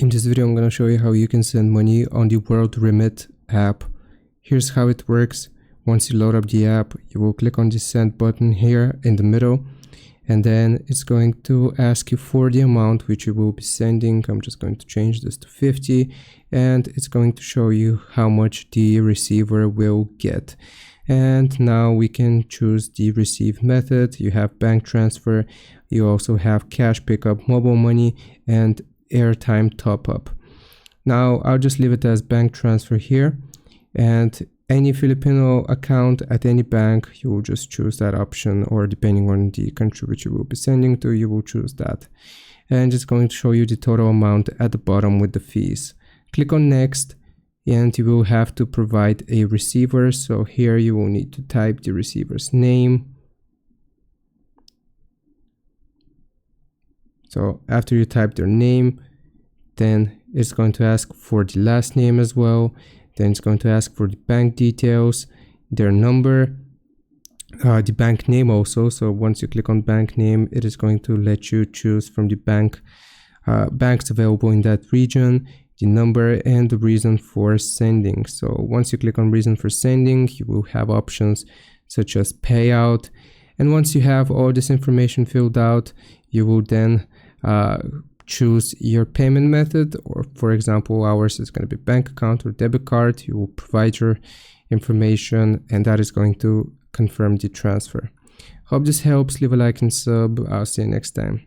In this video, I'm going to show you how you can send money on the World Remit app. Here's how it works. Once you load up the app, you will click on the send button here in the middle, and then it's going to ask you for the amount which you will be sending. I'm just going to change this to 50, and it's going to show you how much the receiver will get. And now we can choose the receive method. You have bank transfer, you also have cash pickup, mobile money, and airtime top up. Now I'll just leave it as bank transfer here, and any Filipino account at any bank, you will just choose that option, or depending on the country which you will be sending to, you will choose that. And it's going to show you the total amount at the bottom with the fees. Click on next, and you will have to provide a receiver. So here you will need to type the receiver's name. So after you type their name, then it's going to ask for the last name as well. Then it's going to ask for the bank details, their number, the bank name also. So once you click on bank name, it is going to let you choose from the banks available in that region, the number, and the reason for sending. So once you click on reason for sending, you will have options such as payout. And once you have all this information filled out, you will then choose your payment method, or for example, ours is going to be bank account or debit card. You will provide your information, and that is going to confirm the transfer. Hope this helps. Leave a like and sub. I'll see you next time.